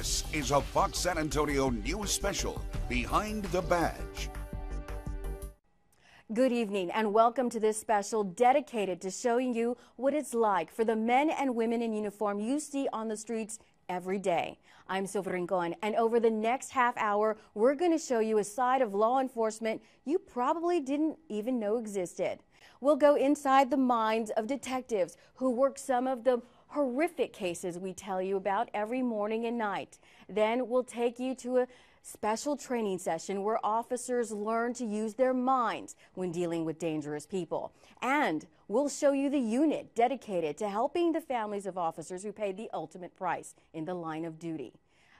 This is a Fox San Antonio news special, Behind the Badge. Good evening and welcome to this special dedicated to showing you what it's like for the men and women in uniform you see on the streets every day. I'm Silva Rincon, and over the next half hour, we're going to show you a side of law enforcement you probably didn't even know existed. We'll go inside the minds of detectives who work some of the horrific cases we tell you about every morning and night. Then we'll take you to a special training session where officers learn to use their minds when dealing with dangerous people. And we'll show you the unit dedicated to helping the families of officers who paid the ultimate price in the line of duty.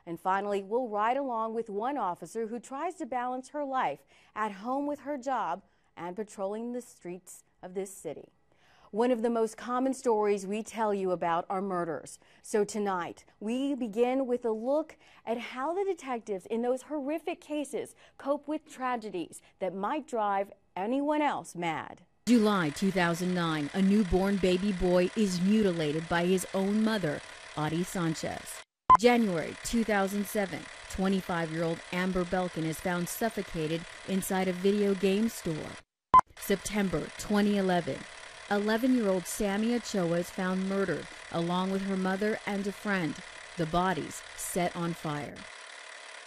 And finally, we'll ride along with one officer who tries to balance her life at home with her job and patrolling the streets of this city. One of the most common stories we tell you about are murders. So tonight, we begin with a look at how the detectives in those horrific cases cope with tragedies that might drive anyone else mad. July 2009, a newborn baby boy is mutilated by his own mother, Audie Sanchez. January 2007, 25-year-old Amber Belkin is found suffocated inside a video game store. September 2011, 11-year-old Sammy Ochoa is found murdered along with her mother and a friend, the bodies set on fire.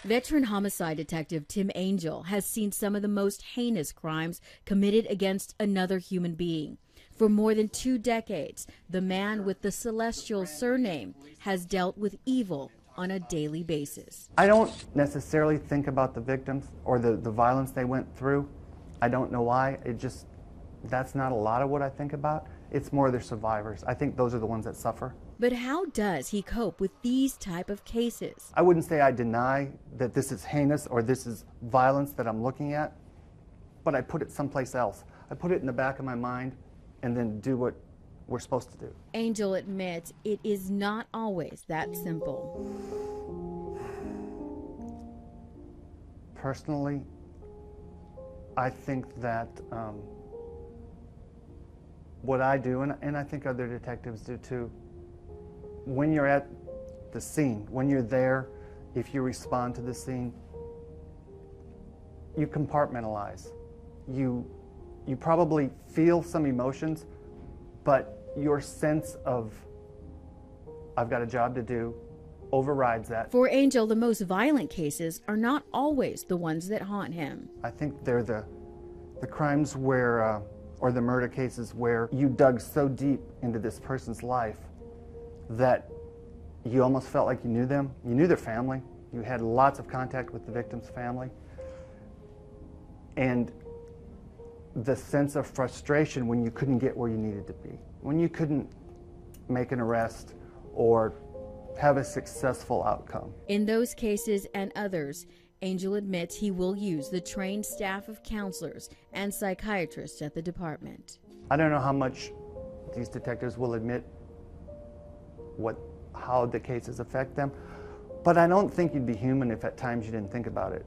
Veteran homicide detective Tim Angel has seen some of the most heinous crimes committed against another human being. For more than 2 decades, the man with the celestial surname has dealt with evil on a daily basis. I don't necessarily think about the victims or the violence they went through. I don't know why. That's not a lot of what I think about. It's more the survivors. I think those are the ones that suffer. But how does he cope with these type of cases? I wouldn't say I deny that this is heinous or this is violence that I'm looking at, but I put it someplace else. I put it in the back of my mind and then do what we're supposed to do. Angel admits it is not always that simple. Personally, I think that what I do, and I think other detectives do too, when you're at the scene, when you're there, if you respond to the scene, you compartmentalize. You probably feel some emotions, but your sense of, I've got a job to do, overrides that. For Angel, the most violent cases are not always the ones that haunt him. I think they're the crimes where, or the murder cases where you dug so deep into this person's life that you almost felt like you knew them. You knew their family. You had lots of contact with the victim's family. And the sense of frustration when you couldn't get where you needed to be, when you couldn't make an arrest or have a successful outcome. In those cases and others, Angel admits he will use the trained staff of counselors and psychiatrists at the department. I don't know how much these detectives will admit how the cases affect them, but I don't think you'd be human if at times you didn't think about it.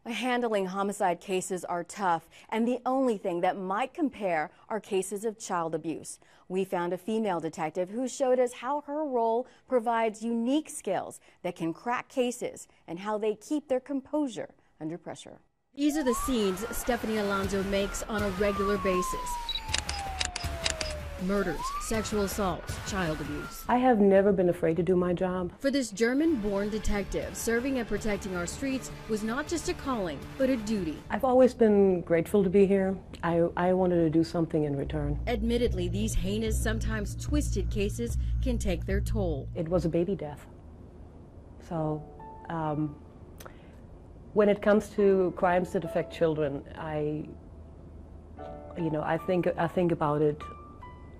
Handling homicide cases are tough, and the only thing that might compare are cases of child abuse. We found a female detective who showed us how her role provides unique skills that can crack cases and how they keep their composure under pressure. These are the scenes Stephanie Alonso makes on a regular basis. Murders, sexual assaults, child abuse. I have never been afraid to do my job. For this German-born detective, serving and protecting our streets was not just a calling, but a duty. I've always been grateful to be here. I wanted to do something in return. Admittedly, these heinous, sometimes twisted cases can take their toll. It was a baby death. So, when it comes to crimes that affect children, I think about it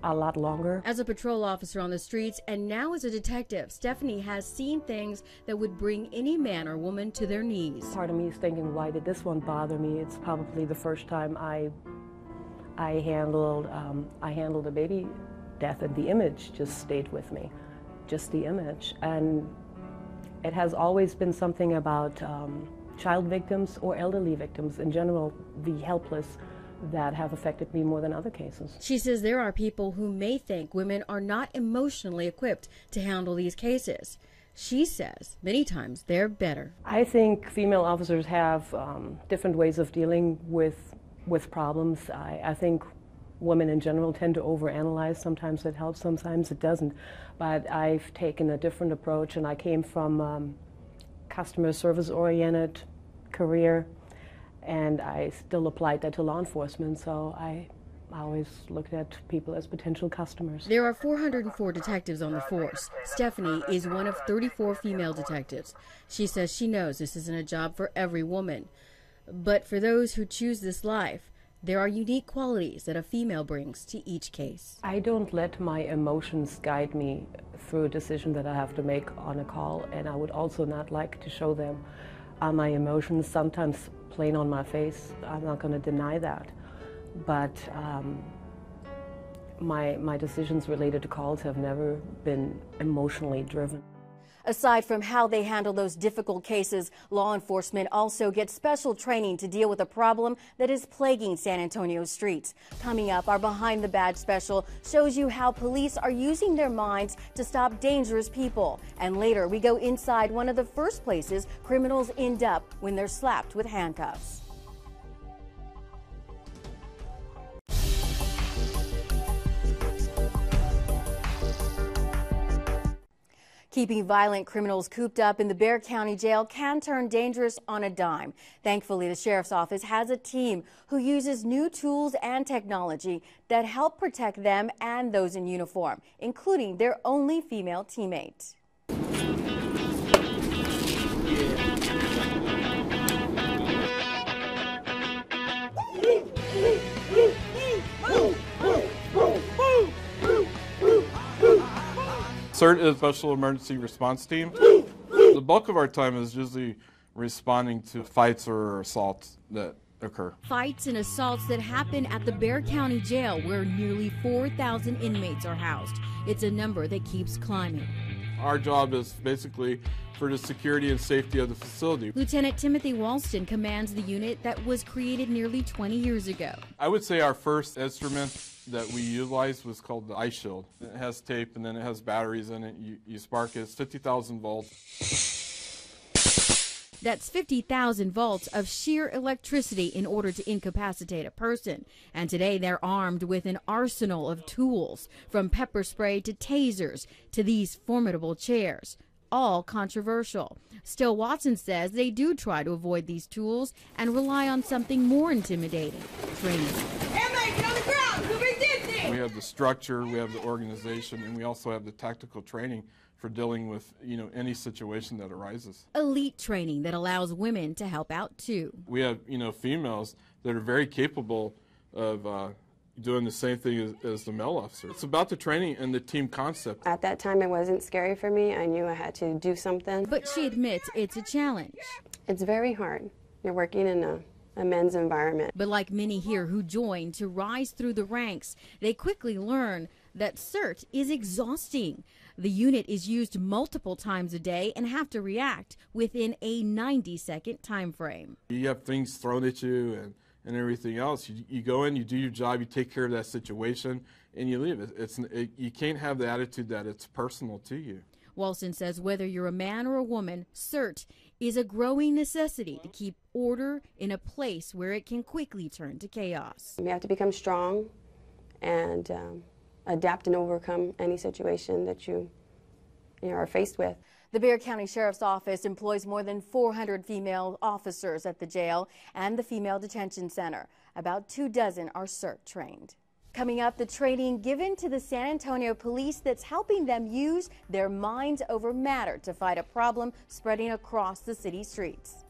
a lot longer. As a patrol officer on the streets and now as a detective, Stephanie has seen things that would bring any man or woman to their knees. Part of me is thinking, why did this one bother me? It's probably the first time I handled a baby death, and the image just stayed with me, just the image. And it has always been something about child victims or elderly victims in general, the helpless, that have affected me more than other cases. She says there are people who may think women are not emotionally equipped to handle these cases. She says many times they're better. I think female officers have different ways of dealing with problems. I think women in general tend to overanalyze. Sometimes it helps, sometimes it doesn't. But I've taken a different approach, and I came from customer service-oriented career, and I still applied that to law enforcement, so I always looked at people as potential customers. There are 404 detectives on the force. Stephanie is one of 34 female detectives. She says she knows this isn't a job for every woman. But for those who choose this life, there are unique qualities that a female brings to each case. I don't let my emotions guide me through a decision that I have to make on a call, and I would also not like to show them my emotions, sometimes plain on my face. I'm not going to deny that. But my decisions related to calls have never been emotionally driven. Aside from how they handle those difficult cases, law enforcement also gets special training to deal with a problem that is plaguing San Antonio streets. Coming up, our Behind the Badge special shows you how police are using their minds to stop dangerous people. And later, we go inside one of the first places criminals end up when they're slapped with handcuffs. Keeping violent criminals cooped up in the Bexar County Jail can turn dangerous on a dime. Thankfully, the Sheriff's Office has a team who uses new tools and technology that help protect them and those in uniform, including their only female teammate. CERT is Special Emergency Response Team. The bulk of our time is usually responding to fights or assaults that occur. Fights and assaults that happen at the Bexar County Jail, where nearly 4,000 inmates are housed. It's a number that keeps climbing. Our job is basically for the security and safety of the facility. Lieutenant Timothy Walston commands the unit that was created nearly 20 years ago. I would say our first instrument that we utilized was called the ice shield. It has tape and then it has batteries in it. You spark it. It's 50,000 volts. That's 50,000 volts of sheer electricity in order to incapacitate a person. And today they're armed with an arsenal of tools, from pepper spray to tasers to these formidable chairs. All controversial. Still, Watson says they do try to avoid these tools and rely on something more intimidating: training. Everybody get on the ground! Who resisting? We have the structure, we have the organization, and we also have the tactical training for dealing with, any situation that arises. Elite training that allows women to help out too. We have, females that are very capable of doing the same thing as the male officer. It's about the training and the team concept. At that time, it wasn't scary for me. I knew I had to do something. But she admits it's a challenge. It's very hard. You're working in a men's environment. But like many here who join to rise through the ranks, they quickly learn that CERT is exhausting. The unit is used multiple times a day and have to react within a 90-second time frame. You have things thrown at you and everything else. You go in, you do your job, you take care of that situation, and you leave. You can't have the attitude that it's personal to you. Walston says whether you're a man or a woman, CERT is a growing necessity to keep order in a place where it can quickly turn to chaos. You have to become strong and adapt and overcome any situation that you are faced with. The Bexar County Sheriff's Office employs more than 400 female officers at the jail and the Female Detention Center. About 24 are CERT trained. Coming up, the training given to the San Antonio police that's helping them use their minds over matter to fight a problem spreading across the city streets.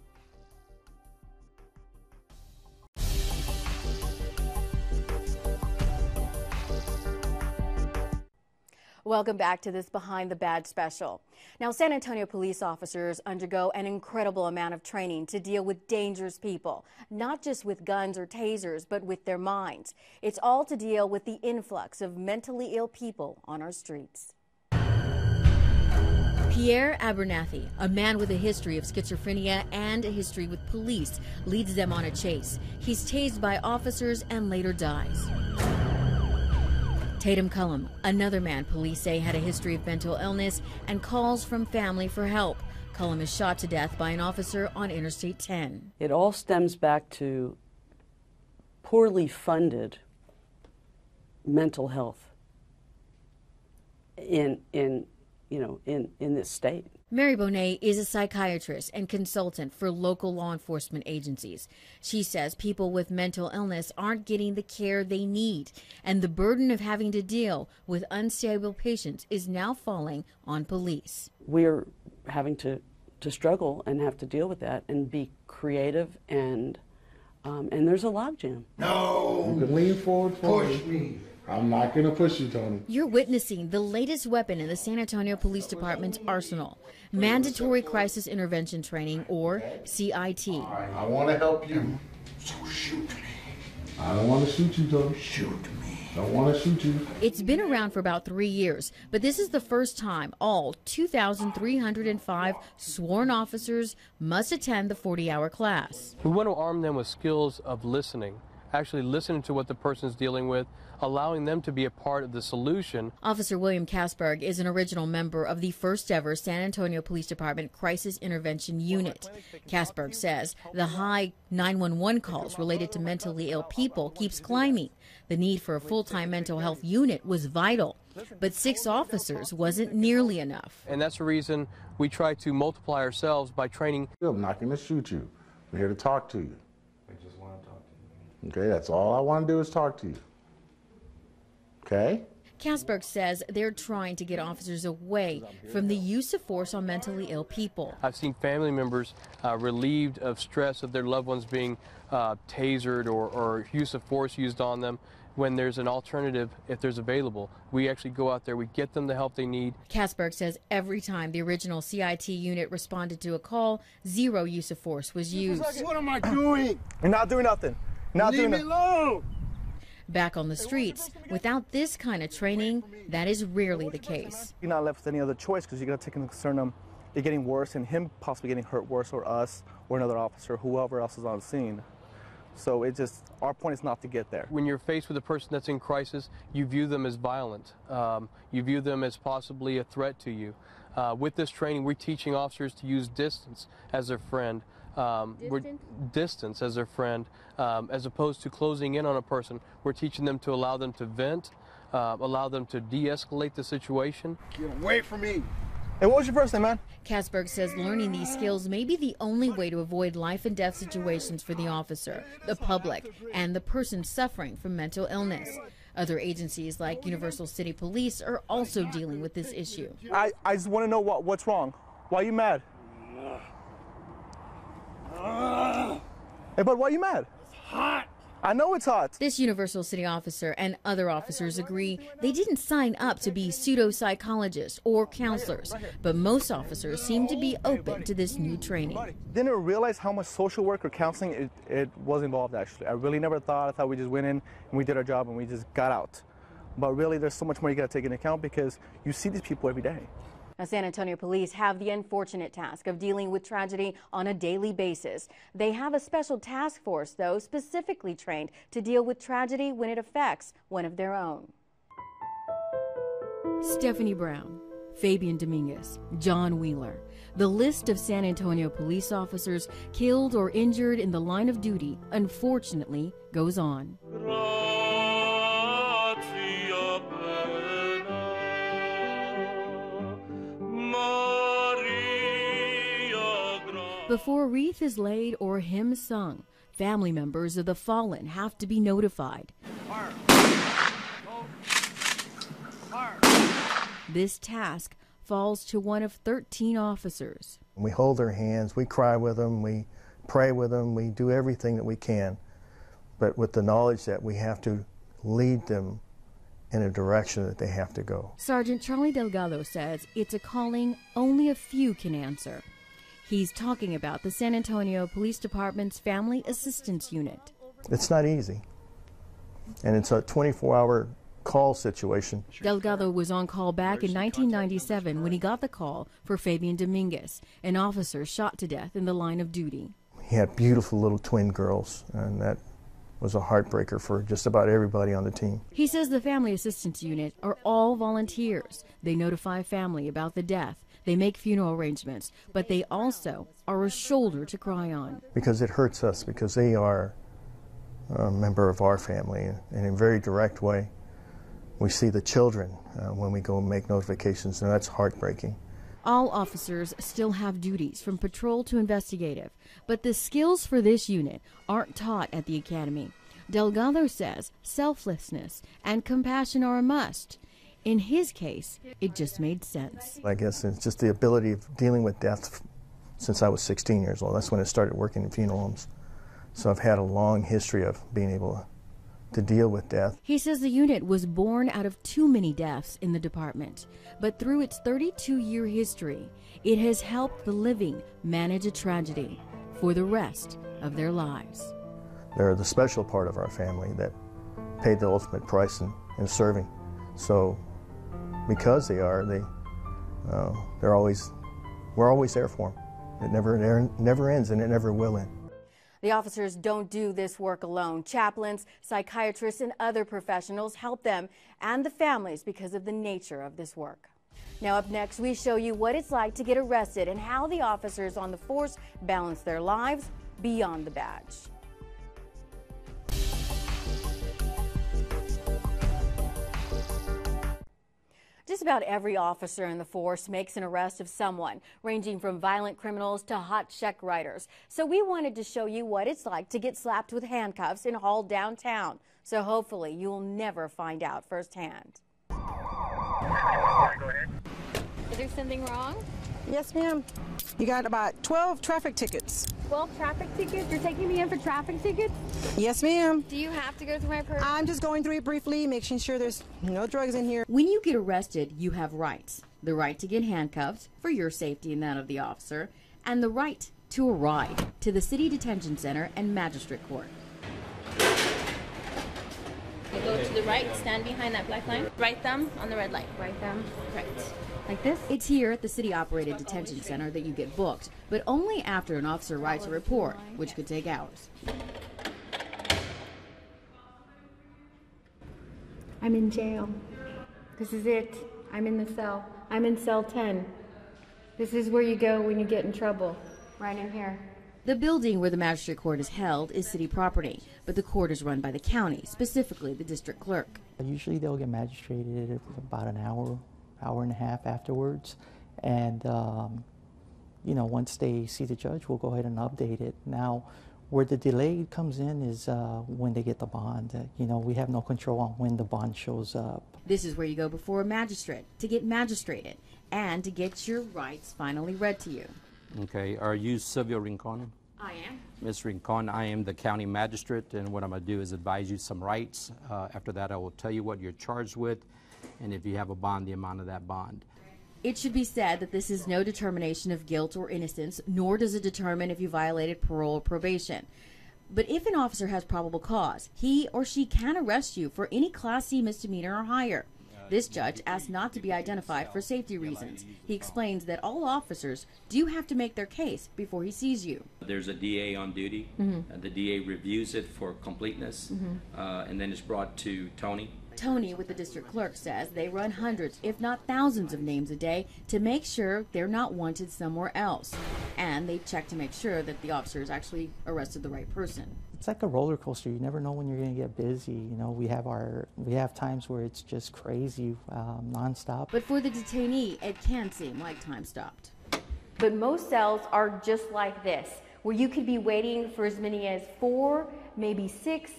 Welcome back to this Behind the Badge special. Now, San Antonio police officers undergo an incredible amount of training to deal with dangerous people, not just with guns or tasers, but with their minds. It's all to deal with the influx of mentally ill people on our streets. Pierre Abernathy, a man with a history of schizophrenia and a history with police, leads them on a chase. He's tased by officers and later dies. Tatum Cullum, another man police say had a history of mental illness and calls from family for help. Cullum is shot to death by an officer on Interstate 10. It all stems back to poorly funded mental health in this state. Mary Bonet is a psychiatrist and consultant for local law enforcement agencies. She says people with mental illness aren't getting the care they need, and the burden of having to deal with unstable patients is now falling on police. We're having to struggle and have to deal with that and be creative, and there's a logjam. No! You can lean forward, push me. I'm not going to push you, Tony. You're witnessing the latest weapon in the San Antonio Police Department's arsenal, mandatory crisis intervention training, or CIT. Right, I want to help you, so shoot me. I don't want to shoot you, Tony. Shoot me. I don't want to shoot you. It's been around for about 3 years, but this is the first time all 2,305 sworn officers must attend the 40-hour class. We want to arm them with skills of listening, actually listening to what the person's dealing with, allowing them to be a part of the solution. Officer William Kasberg is an original member of the first ever San Antonio Police Department Crisis Intervention Unit. Kasberg says the high 911 calls related to mentally ill people keeps climbing. The need for a full-time mental health unit was vital, but 6 officers wasn't nearly enough. And that's the reason we try to multiply ourselves by training. I'm not going to shoot you. I'm here to talk to you. I just want to talk to you. Okay, that's all I want to do is talk to you. Okay? Kasberg says they're trying to get officers away from the use of force on mentally ill people. I've seen family members relieved of stress of their loved ones being tasered or use of force used on them. When there's an alternative, if there's available, we actually go out there, we get them the help they need. Kasberg says every time the original CIT unit responded to a call, 0 use of force was used. What am I doing? You're not doing nothing. Leave me alone. Back on the streets, without this kind of training, that is rarely the case. You're not left with any other choice because you got to take into concern it getting worse and him possibly getting hurt worse, or us, or another officer, whoever else is on the scene. So our point is not to get there. When you're faced with a person that's in crisis, you view them as violent. You view them as possibly a threat to you. With this training, we're teaching officers to use distance as their friend. Distance as their friend, as opposed to closing in on a person. We're teaching them to allow them to vent, allow them to de-escalate the situation. Get away from me. Hey, what was your first name, man? Kasberg says learning these skills may be the only way to avoid life and death situations for the officer, the public, and the person suffering from mental illness. Other agencies like Universal City Police are also dealing with this issue. I just want to know what's wrong. Why are you mad? Hey, bud, why are you mad? It's hot. I know it's hot. This Universal City officer and other officers agree they didn't sign up to be pseudo-psychologists or counselors, but most officers seem to be open to this new training. Didn't realize how much social work or counseling it was involved, actually. I really never thought. I thought we just went in and we did our job and we just got out. But really, there's so much more you got to take into account because you see these people every day. Now, San Antonio police have the unfortunate task of dealing with tragedy on a daily basis. They have a special task force, though, specifically trained to deal with tragedy when it affects one of their own. Stephanie Brown, Fabian Dominguez, John Wheeler. The list of San Antonio police officers killed or injured in the line of duty, unfortunately, goes on. Before a wreath is laid or hymn sung, family members of the fallen have to be notified. This task falls to one of 13 officers. We hold their hands, we cry with them, we pray with them, we do everything that we can, but with the knowledge that we have to lead them in a direction that they have to go. Sergeant Charlie Delgado says it's a calling only a few can answer. He's talking about the San Antonio Police Department's Family Assistance Unit. It's not easy, and it's a 24-hour call situation. Delgado was on call back in 1997 when he got the call for Fabian Dominguez, an officer shot to death in the line of duty. He had beautiful little twin girls, and that was a heartbreaker for just about everybody on the team. He says the Family Assistance Unit are all volunteers. They notify family about the death. They make funeral arrangements, but they also are a shoulder to cry on. Because it hurts us, because they are a member of our family, and in a very direct way. We see the children when we go and make notifications, and that's heartbreaking. All officers still have duties from patrol to investigative, but the skills for this unit aren't taught at the academy. Delgado says selflessness and compassion are a must. In his case, it just made sense. I guess it's just the ability of dealing with death since I was 16 years old. That's when I started working in funeral homes. So I've had a long history of being able to deal with death. He says the unit was born out of too many deaths in the department, but through its 32-year history, it has helped the living manage a tragedy for the rest of their lives. They're the special part of our family that paid the ultimate price in serving. So because we're always there for them. It never ends, and it never will end. The officers don't do this work alone. Chaplains, psychiatrists, and other professionals help them and the families because of the nature of this work. Now up next, we show you what it's like to get arrested and how the officers on the force balance their lives beyond the badge. Just about every officer in the force makes an arrest of someone, ranging from violent criminals to hot check writers. So we wanted to show you what it's like to get slapped with handcuffs and hauled downtown. So hopefully you'll never find out firsthand. Is there something wrong? Yes, ma'am. You got about 12 traffic tickets. 12 traffic tickets? You're taking me in for traffic tickets? Yes, ma'am. Do you have to go through my purse? I'm just going through it briefly, making sure there's no drugs in here. When you get arrested, you have rights. The right to get handcuffed for your safety and that of the officer, and the right to a ride to the City Detention Center and Magistrate Court. You go to the right, stand behind that black line. Right thumb on the red light. Right thumb, right. Like this? It's here at the city-operated detention center that you get booked, but only after an officer writes a report, which could take hours. I'm in jail. This is it. I'm in the cell. I'm in cell 10. This is where you go when you get in trouble. Right in here. The building where the magistrate court is held is city property, but the court is run by the county, specifically the district clerk. Usually they'll get magistrated about an hour and a half afterwards, and you know, once they see the judge, we'll go ahead and update it. Now, where the delay comes in is when they get the bond. You know, we have no control on when the bond shows up. This is where you go before a magistrate to get magistrated and to get your rights finally read to you. Okay, are you Sylvia Rincon? I am. Ms. Rincon, I am the county magistrate, and what I'm going to do is advise you some rights. After that, I will tell you what you're charged with, and if you have a bond, the amount of that bond. It should be said that this is no determination of guilt or innocence, nor does it determine if you violated parole or probation. But if an officer has probable cause, he or she can arrest you for any Class C misdemeanor or higher. This judge asked not to be identified for safety reasons. He explains that all officers do have to make their case before he sees you. There's a DA on duty. The DA reviews it for completeness, and then it's brought to Tony. Tony with the district clerk says they run hundreds, if not thousands of names a day to make sure they're not wanted somewhere else. And they check to make sure that the officers actually arrested the right person. It's like a roller coaster. You never know when you're going to get busy. You know, we have times where it's just crazy, nonstop. But for the detainee, it can seem like time stopped. But most cells are just like this, where you could be waiting for as many as 4, maybe 6,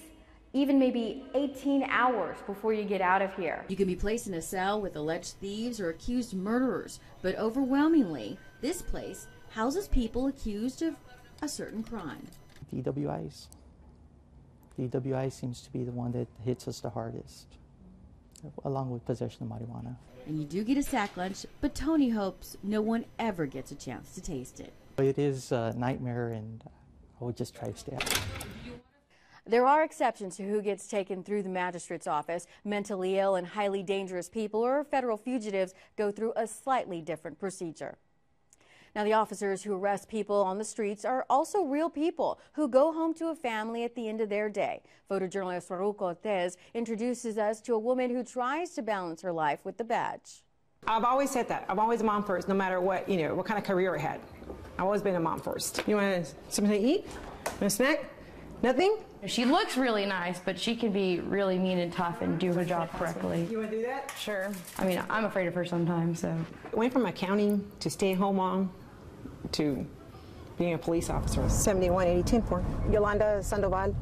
even maybe 18 hours before you get out of here. You can be placed in a cell with alleged thieves or accused murderers, but overwhelmingly, this place houses people accused of a certain crime. DWIs. DWI seems to be the one that hits us the hardest, along with possession of marijuana. And you do get a sack lunch, but Tony hopes no one ever gets a chance to taste it. It is a nightmare, and I would just try to stay out. There are exceptions to who gets taken through the magistrate's office. Mentally ill and highly dangerous people or federal fugitives go through a slightly different procedure. Now, the officers who arrest people on the streets are also real people who go home to a family at the end of their day. Photojournalist Raul Cortez introduces us to a woman who tries to balance her life with the badge. I've always said that. I'm always a mom first, no matter what, what kind of career I had. I've always been a mom first. You want something to eat? Want a snack? Nothing? She looks really nice, but she can be really mean and tough and do her job correctly. You want to do that? Sure. I mean, I'm afraid of her sometimes, so. I went from accounting to stay-at-home mom to being a police officer. 7180 Yolanda Sandoval,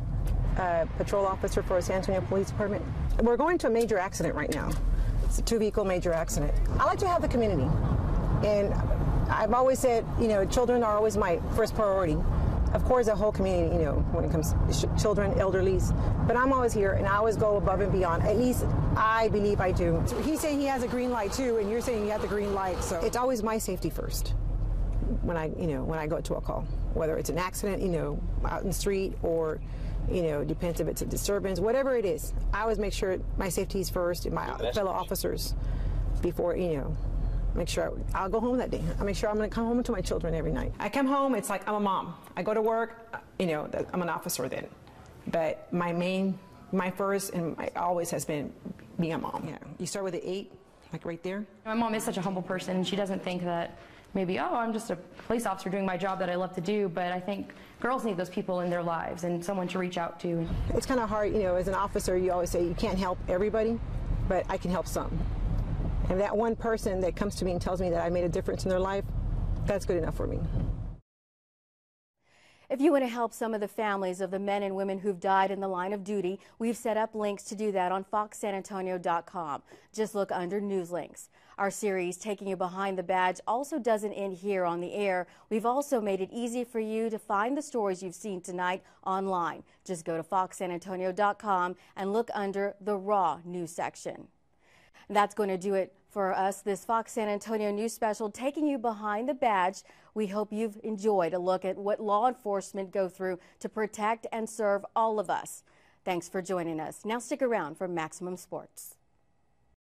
patrol officer for San Antonio Police Department. We're going to a major accident right now. It's a two-vehicle major accident. I like to have the community, and I've always said, children are always my first priority. Of course, the whole community, when it comes to children, elderlies, but I'm always here, and I always go above and beyond. At least I believe I do. So he's saying he has a green light too, and you're saying you have the green light. So it's always my safety first when I go to a call, whether it's an accident, out in the street, or depends if it's a disturbance, whatever it is. I always make sure my safety is first, and my fellow officers before make sure I'll go home that day. I make sure I'm going to come home to my children every night. I come home, it's like I'm a mom. I go to work, I'm an officer then. But my first and my always has been being a mom. Yeah. You start with the 8, like right there. My mom is such a humble person, and she doesn't think that maybe, I'm just a police officer doing my job that I love to do, but I think girls need those people in their lives and someone to reach out to. It's kind of hard, as an officer, you always say you can't help everybody, but I can help some. And that one person that comes to me and tells me that I made a difference in their life, that's good enough for me. If you want to help some of the families of the men and women who've died in the line of duty, we've set up links to do that on foxsanantonio.com. Just look under news links. Our series, Taking You Behind the Badge, also doesn't end here on the air. We've also made it easy for you to find the stories you've seen tonight online. Just go to foxsanantonio.com and look under the Raw news section. That's going to do it for us this Fox San Antonio news special, Taking You Behind the Badge. We hope you've enjoyed a look at what law enforcement go through to protect and serve all of us. Thanks for joining us. Now stick around for Maximum Sports.